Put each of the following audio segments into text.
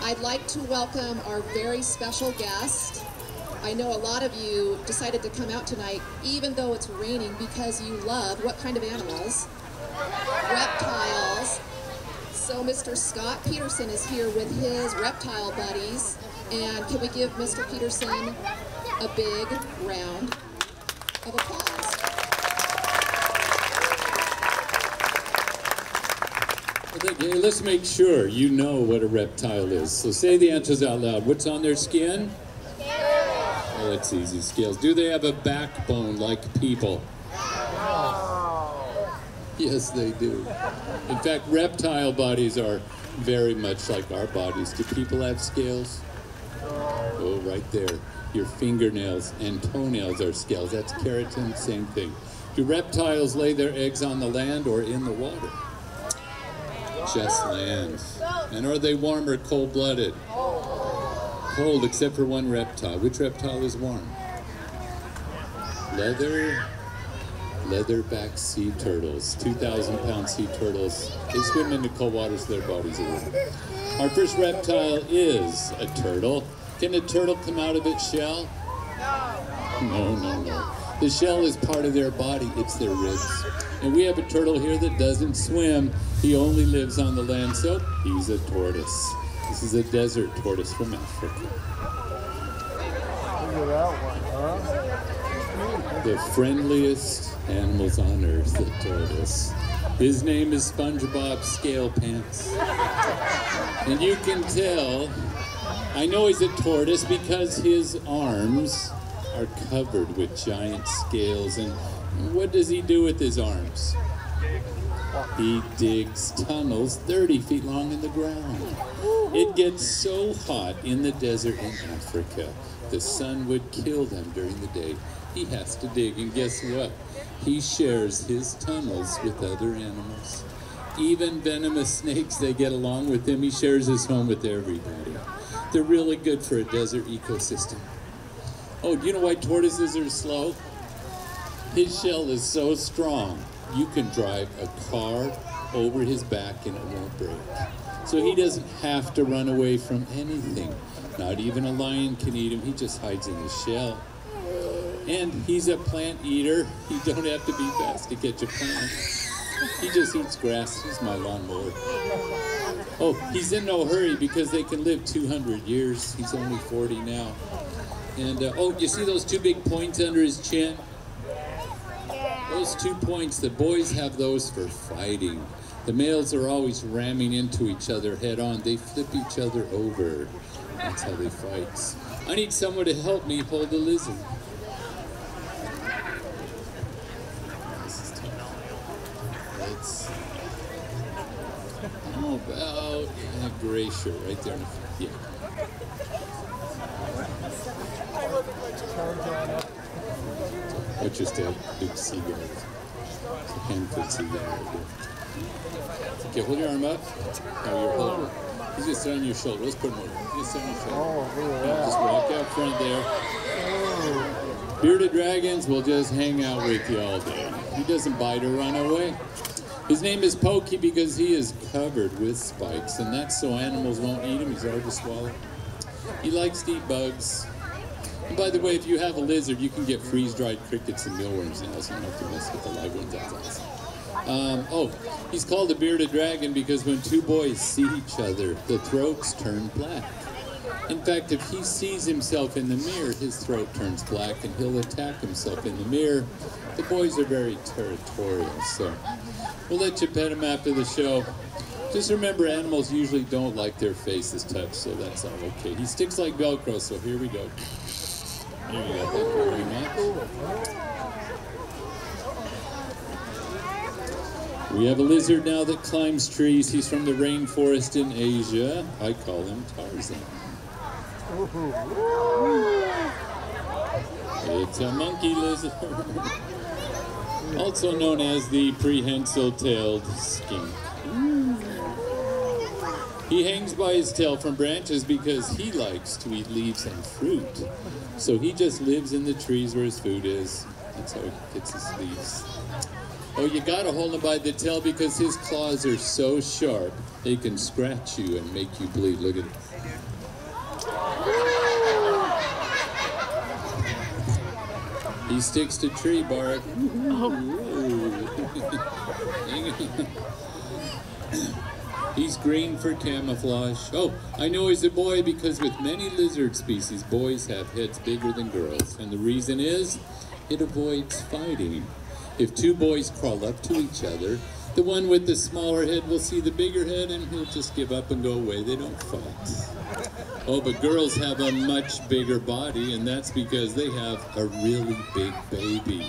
I'd like to welcome our very special guest. I know a lot of you decided to come out tonight, even though it's raining, because you love what kind of animals? Reptiles. So Mr. Scott Petersen is here with his reptile buddies. And can we give Mr. Petersen a big round of applause? Okay, let's make sure you know what a reptile is. So say the answers out loud. What's on their skin? Oh, that's easy. Scales. Do they have a backbone like people? Yes, they do. In fact, reptile bodies are very much like our bodies. Do people have scales? Oh, right there. Your fingernails and toenails are scales. That's keratin, same thing. Do reptiles lay their eggs on the land or in the water? Just land. And are they warm or cold-blooded? Cold, except for one reptile. Which reptile is warm? Leatherback sea turtles. 2,000-pound sea turtles. They swim into cold water so their bodies are warm. Our first reptile is a turtle. Can a turtle come out of its shell? No, no, no. The shell is part of their body. It's their ribs. And we have a turtle here that doesn't swim. He only lives on the land, so he's a tortoise. This is a desert tortoise from Africa. Look at that one, huh? The friendliest animals on earth, the tortoise. His name is SpongeBob Scale-Pants. And you can tell, I know he's a tortoise because his arms are covered with giant scales. And what does he do with his arms? He digs tunnels 30 feet long in the ground. It gets so hot in the desert in Africa, the sun would kill them during the day. He has to dig, and guess what? He shares his tunnels with other animals. Even venomous snakes, they get along with him. He shares his home with everybody. They're really good for a desert ecosystem. Oh, do you know why tortoises are slow? His shell is so strong, you can drive a car over his back and it won't break. So he doesn't have to run away from anything. Not even a lion can eat him. He just hides in his shell. And he's a plant eater. You don't have to be fast to catch a plant. He just eats grass. He's my lawnmower. Oh, he's in no hurry because they can live 200 years. He's only 40 now. And, oh, you see those two big points under his chin? Those 2 points, the boys have those for fighting. The males are always ramming into each other head on. They flip each other over. That's how they fight. I need someone to help me hold the lizard. How about a gray shirt right there? Yeah. Or just a big seagull. It's a hand-foot seagull right there. Okay, hold your arm up. Now you're holding. He's just on your shoulder. Let's put him over. Just on your shoulder. Oh, look at that. Just walk out front there. Oh. Bearded dragons will just hang out with you all day. He doesn't bite or run away. His name is Pokey because he is covered with spikes, and that's so animals won't eat him. He's hard to swallow. He likes to eat bugs. And by the way, if you have a lizard, you can get freeze-dried crickets and mealworms now, so you don't have to mess with the live ones. That's awesome. Oh, he's called a bearded dragon because when two boys see each other, the throats turn black. In fact, if he sees himself in the mirror, his throat turns black, and he'll attack himself in the mirror. The boys are very territorial, so we'll let you pet him after the show. Just remember, animals usually don't like their faces touched, so that's all okay. He sticks like Velcro, so here we go. There you go. Thank you very much. We have a lizard now that climbs trees. He's from the rainforest in Asia. I call him Tarzan. It's a monkey lizard. Also known as the prehensile-tailed skink. He hangs by his tail from branches because he likes to eat leaves and fruit. So he just lives in the trees where his food is. That's how he gets his leaves. Oh, you gotta hold him by the tail because his claws are so sharp, they can scratch you and make you bleed. Look at it. He sticks to tree bark. He's green for camouflage. Oh, I know he's a boy because with many lizard species, boys have heads bigger than girls. And the reason is, it avoids fighting. If two boys crawl up to each other, the one with the smaller head will see the bigger head and he'll just give up and go away. They don't fight. Oh, but girls have a much bigger body, and that's because they have a really big baby.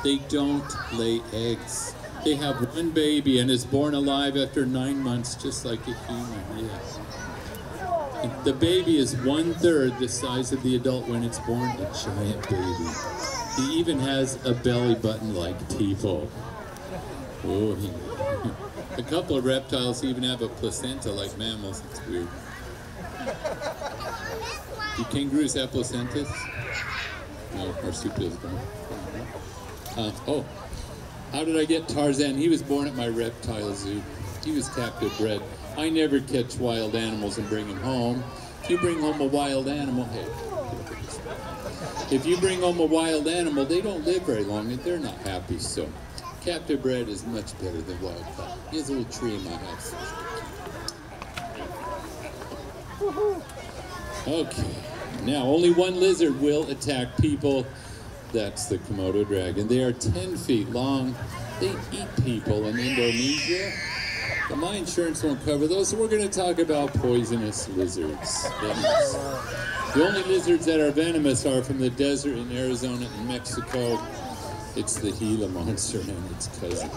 They don't lay eggs. They have one baby and is born alive after 9 months, just like a human, yeah. And the baby is 1/3 the size of the adult when it's born, a giant baby. He even has a belly button like people. Oh, a couple of reptiles even have a placenta like mammals. It's weird. Do kangaroos have placentas? No, marsupials don't. Oh, how did I get Tarzan? He was born at my reptile zoo. He was captive bred. I never catch wild animals and bring them home. If you bring home a wild animal, hey. If you bring home a wild animal, they don't live very long and they're not happy, so captive bred is much better than wild caught. Here's a little tree in my house. Okay, now only one lizard will attack people. That's the Komodo dragon. They are 10 feet long. They eat people in Indonesia. But my insurance won't cover those, so we're going to talk about poisonous lizards. Venomous. The only lizards that are venomous are from the desert in Arizona and Mexico. It's the Gila monster and its cousin.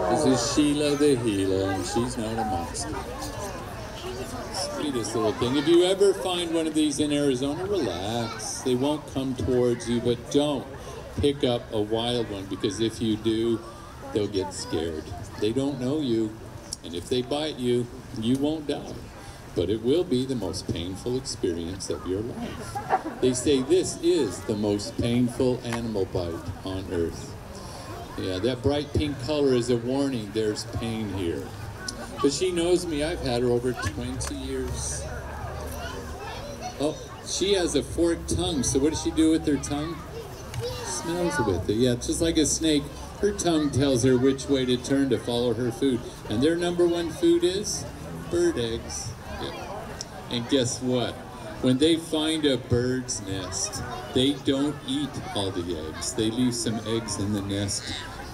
This is Sheila the Gila, and she's not a monster. Sweetest little thing. If you ever find one of these in Arizona, relax. They won't come towards you, but don't pick up a wild one, because if you do, they'll get scared. They don't know you, and if they bite you, you won't die. But it will be the most painful experience of your life. They say this is the most painful animal bite on earth. Yeah, that bright pink color is a warning there's pain here. But she knows me. I've had her over 20 years. Oh, she has a forked tongue. So what does she do with her tongue? Smells with it. Yeah, just like a snake. Her tongue tells her which way to turn to follow her food. And their #1 food is bird eggs. Yeah. And guess what? When they find a bird's nest, they don't eat all the eggs. They leave some eggs in the nest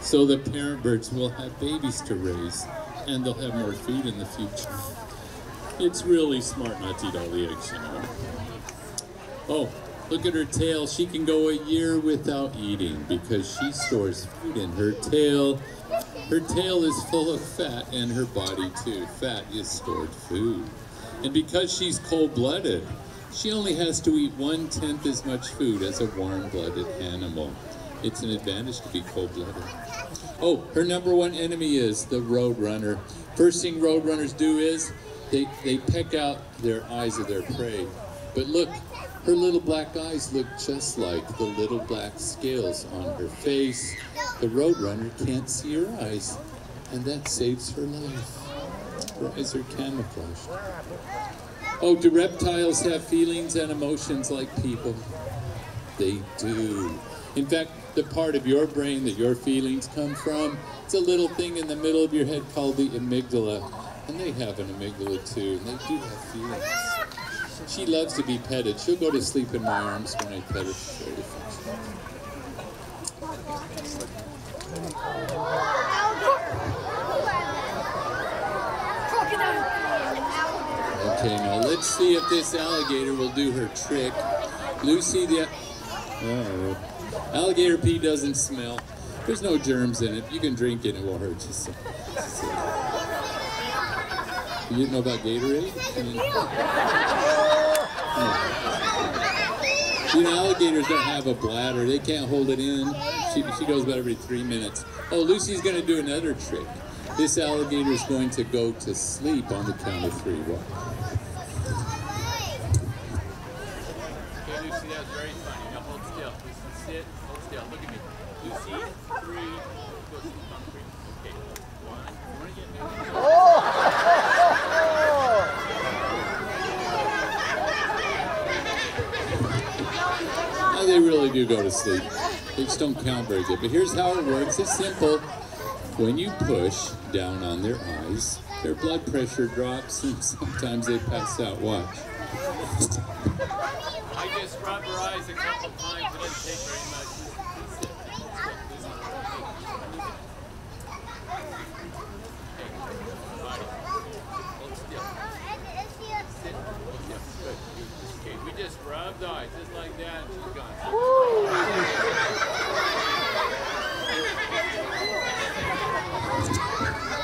so the parent birds will have babies to raise, and they'll have more food in the future. It's really smart not to eat all the eggs, you know. Oh, look at her tail. She can go a year without eating because she stores food in her tail. Her tail is full of fat, and her body too. Fat is stored food. And because she's cold-blooded, she only has to eat 1/10 as much food as a warm-blooded animal. It's an advantage to be cold-blooded. Oh, her #1 enemy is the roadrunner. First thing roadrunners do is they peck out their eyes of their prey. But look, her little black eyes look just like the little black scales on her face. The roadrunner can't see her eyes, and that saves her life. Her eyes are camouflaged. Oh, do reptiles have feelings and emotions like people? They do. In fact, the part of your brain that your feelings come from, it's a little thing in the middle of your head called the amygdala. And they have an amygdala too, and they do have feelings. She loves to be petted. She'll go to sleep in my arms when I pet her. She's very affectionate. Okay, now let's see if this alligator will do her trick. Lucy, the alligator pee doesn't smell. There's no germs in it. You can drink it, it won't hurt you. So. You didn't know about Gatorade? You know, alligators don't have a bladder. They can't hold it in. She goes about every 3 minutes. Oh, Lucy's going to do another trick. This alligator is going to go to sleep on the count of 3. What? Okay, Lucy, that was very funny. Now hold still. sit, hold still, look at me. You see 3, go sit on 3. Okay, 1, more again. Now they really do go to sleep. They just don't count very good. But here's how it works. It's simple. When you push down on their eyes, their blood pressure drops and sometimes they pass out. Watch. I just rub her eyes a couple times. It doesn't take very much. Okay, we just rub the eyes just like that and she's gone.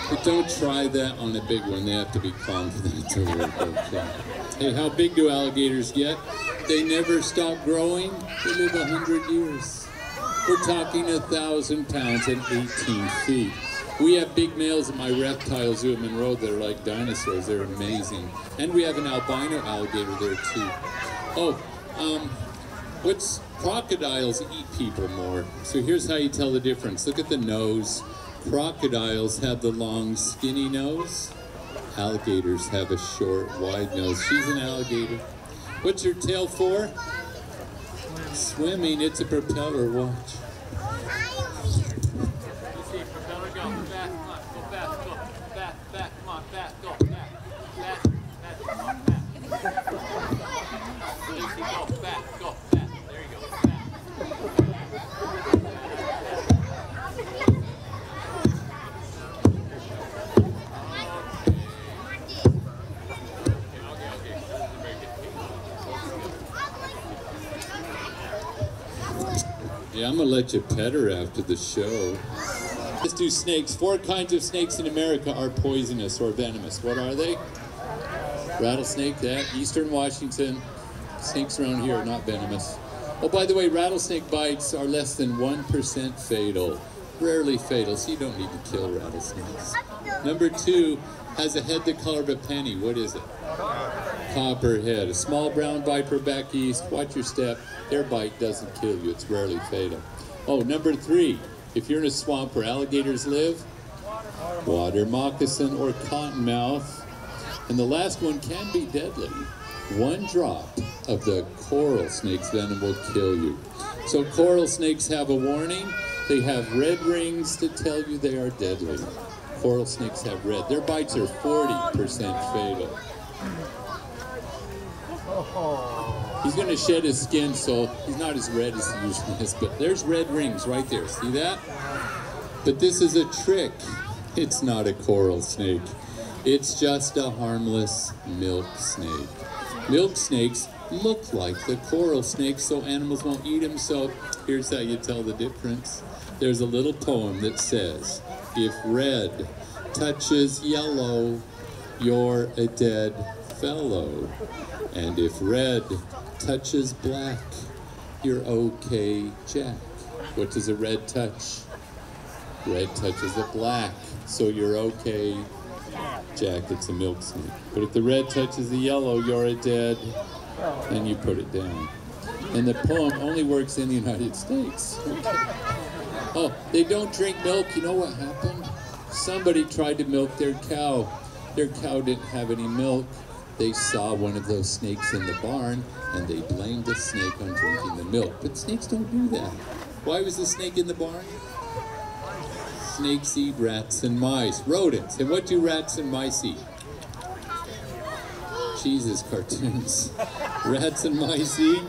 But don't try that on a big one. They have to be calm for that to work. Okay. Hey, how big do alligators get? They never stop growing. They live 100 years. We're talking 1,000 pounds and 18 feet. We have big males at my reptile zoo at Monroe that are like dinosaurs. They're amazing. And we have an albino alligator there too. Oh, crocodiles eat people more. So here's how you tell the difference. Look at the nose. Crocodiles have the long, skinny nose. Alligators have a short, wide nose. She's an alligator. What's her tail for? Swimming. It's a propeller. Watch. Yeah, I'm gonna let you pet her after the show. Let's do snakes. 4 kinds of snakes in America are poisonous or venomous. What are they? Rattlesnake, that. Eastern Washington. Snakes around here are not venomous. Oh, by the way, rattlesnake bites are less than 1% fatal. Rarely fatal, so you don't need to kill rattlesnakes. Number 2 has a head the color of a penny. What is it? Copperhead. A small brown viper back east. Watch your step. Their bite doesn't kill you. It's rarely fatal. Oh, number 3. If you're in a swamp where alligators live, water moccasin or cottonmouth. And the last one can be deadly. 1 drop of the coral snake's venom will kill you. So coral snakes have a warning. They have red rings to tell you they are deadly. Coral snakes have red. Their bites are 40% fatal. He's going to shed his skin, so he's not as red as he usually is. But there's red rings right there. See that? But this is a trick. It's not a coral snake. It's just a harmless milk snake. Milk snakes look like the coral snakes, so animals won't eat them. So here's how you tell the difference. There's a little poem that says, if red touches yellow, you're a dead fellow. And if red touches black, you're okay, Jack. What does a red touch? Red touches a black, so you're okay, Jack. It's a milk snake. But if the red touches the yellow, you're a dead, and you put it down. And the poem only works in the United States. Oh, they don't drink milk. You know what happened? Somebody tried to milk their cow. Their cow didn't have any milk. They saw one of those snakes in the barn, and they blamed the snake on drinking the milk. But snakes don't do that. Why was the snake in the barn? Snakes eat rats and mice, rodents. And what do rats and mice eat? Jesus, cartoons. Rats and mice eat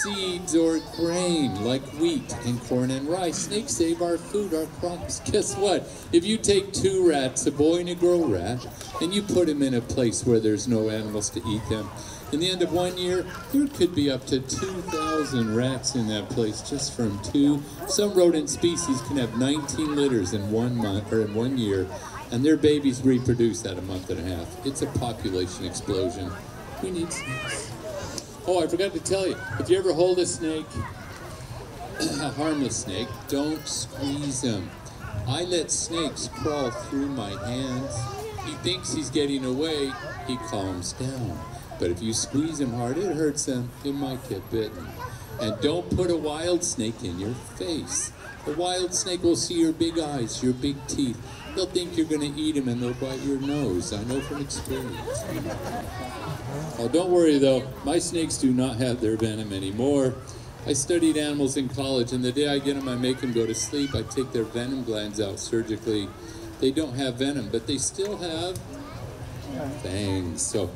seeds or grain, like wheat and corn and rice. Snakes save our food, our crops. Guess what? If you take 2 rats, a boy and a girl rat, and you put them in a place where there's no animals to eat them, in the end of 1 year, there could be up to 2,000 rats in that place just from 2. Some rodent species can have 19 litters in 1 month or in 1 year, and their babies reproduce at a month and a half. It's a population explosion. We need snakes. Oh, I forgot to tell you, if you ever hold a snake, a harmless snake, don't squeeze him. I let snakes crawl through my hands. He thinks he's getting away, he calms down. But if you squeeze him hard, it hurts him. It might get bitten. And don't put a wild snake in your face. A wild snake will see your big eyes, your big teeth. They'll think you're going to eat them and they'll bite your nose. I know from experience. Oh, don't worry though. My snakes do not have their venom anymore. I studied animals in college, and the day I get them, I make them go to sleep. I take their venom glands out surgically. They don't have venom, but they still have fangs. So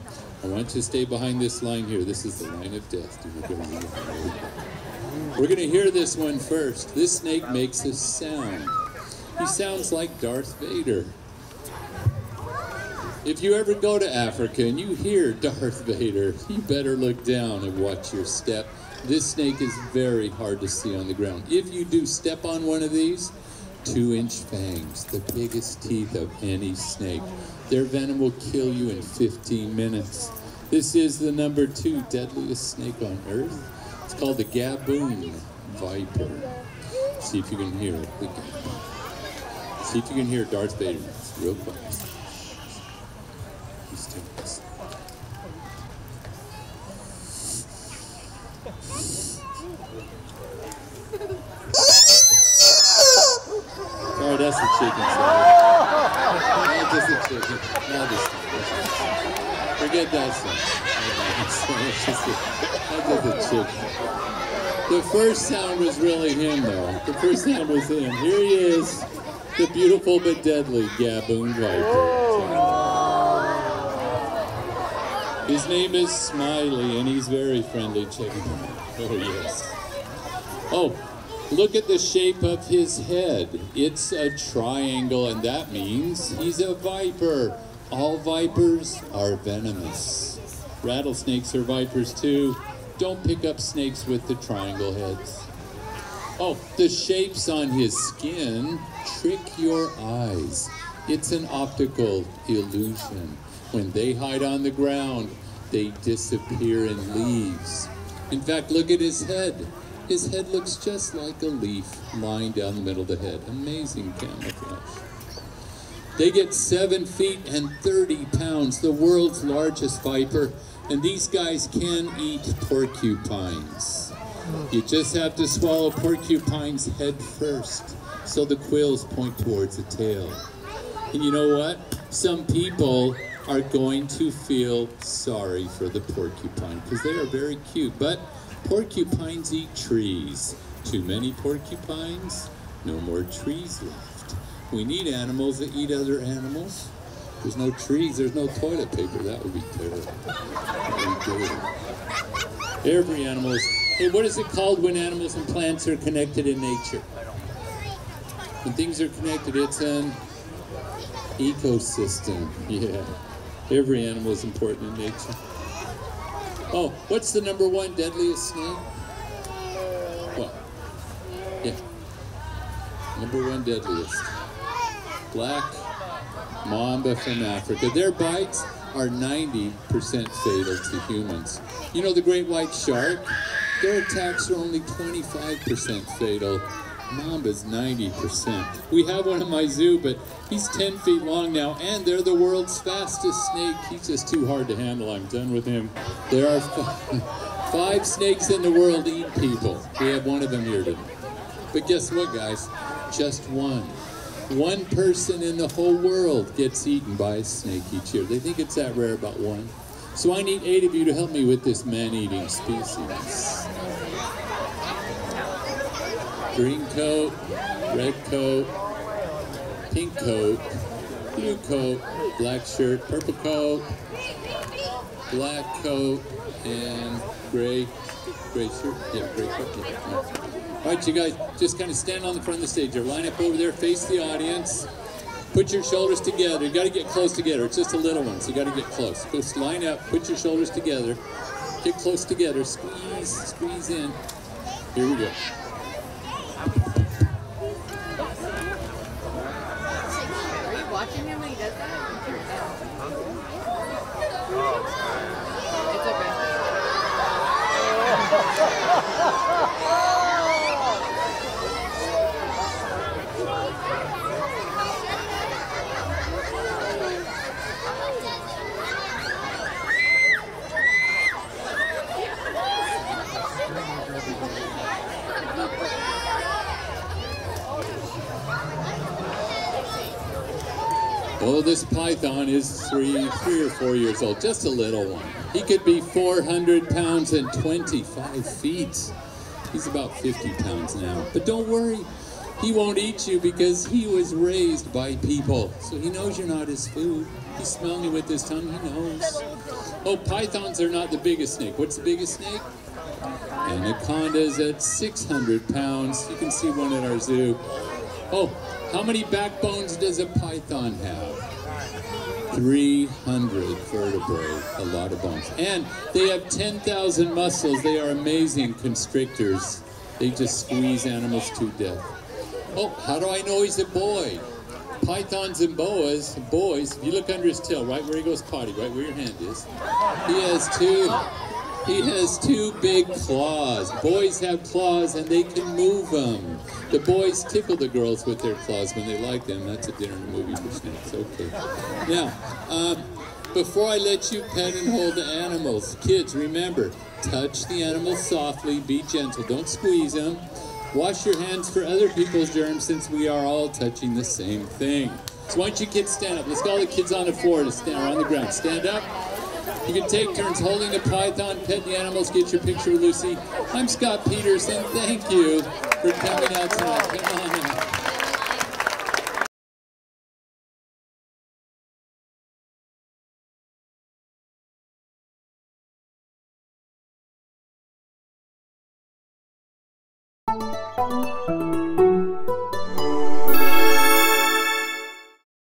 I want you to stay behind this line here. This is the line of death. We're going to hear this one first. This snake makes a sound. He sounds like Darth Vader. If you ever go to Africa and you hear Darth Vader, you better look down and watch your step. This snake is very hard to see on the ground. If you do step on one of these, 2-inch fangs, the biggest teeth of any snake. Their venom will kill you in 15 minutes. This is the number 2 deadliest snake on earth. It's called the Gaboon Viper. See if you can hear it. See if you can hear Darth Vader. It's real quick. He's doing this. Sorry, that's the chicken. Sorry. Not just the chicken. Not just the chicken. Forget that song. That's just the chicken. The first sound was really him, though. The first sound was him. Here he is, the beautiful but deadly Gaboon Viper. His name is Smiley, and he's very friendly. Check him out. Oh, yes. Oh, look at the shape of his head. It's a triangle, and that means he's a viper. All vipers are venomous. Rattlesnakes are vipers, too. Don't pick up snakes with the triangle heads. Oh, the shapes on his skin trick your eyes. It's an optical illusion. When they hide on the ground, they disappear in leaves. In fact, look at his head. His head looks just like a leaf lying down the middle of the head. Amazing camouflage. They get 7 feet and 30 pounds, the world's largest viper. And these guys can eat porcupines. You just have to swallow porcupine's head first, so the quills point towards the tail. And you know what? Some people are going to feel sorry for the porcupine because they are very cute. But porcupines eat trees. Too many porcupines, no more trees left. We need animals that eat other animals. There's no trees, there's no toilet paper. That would be terrible. That would be good. Every animal is... Hey, what is it called when animals and plants are connected in nature? When things are connected, it's an ecosystem. Yeah. Every animal is important in nature. Oh, what's the number 1 deadliest snake? What? Yeah. Number 1 deadliest. Black mamba from Africa. Their bites are 90% fatal to humans. You know the great white shark? Their attacks are only 25% fatal. Mamba's 90%. We have one in my zoo, but he's 10 feet long now, and they're the world's fastest snake. He's just too hard to handle. I'm done with him. There are 5 snakes in the world eat people. We have one of them here today. But guess what, guys? Just one. One person in the whole world gets eaten by a snake each year. They think it's that rare, about 1. So I need 8 of you to help me with this man-eating species. Green coat, red coat, pink coat, blue coat, black shirt, purple coat, black coat, and gray shirt. Yeah, gray coat. Yeah. All right, you guys, just kind of stand on the front of the stage there. Line up over there, face the audience. Put your shoulders together. You got to get close together. It's just a little one, so you got to get close. Just line up, put your shoulders together. Get close together, squeeze in. Here we go. Are you watching him when he does that? It's okay. So this python is three or 4 years old, just a little one. He could be 400 pounds and 25 feet. He's about 50 pounds now. But don't worry, he won't eat you because he was raised by people. So he knows you're not his food. He's smelling you with his tongue, he knows. Oh, pythons are not the biggest snake. What's the biggest snake? Anaconda's at 600 pounds. You can see one at our zoo. Oh, how many backbones does a python have? 300 vertebrae, a lot of bones. And they have 10,000 muscles. They are amazing constrictors. They just squeeze animals to death. Oh, how do I know he's a boy? Pythons and boas, boys, if you look under his tail, right where he goes potty, right where your hand is, he has two big claws. Boys have claws and they can move them. The boys tickle the girls with their claws when they like them. That's a dinner movie for snakes. Okay. Now, before I let you pet and hold the animals, kids, remember, touch the animals softly, be gentle, don't squeeze them. Wash your hands for other people's germs since we are all touching the same thing. So why don't you kids stand up? Let's get all the kids on the floor to stand, or on the ground. Stand up. You can take turns holding the python, pet the animals, get your picture with Lucy. I'm Scott Petersen. Thank you for coming out tonight. Come on out. Thank you.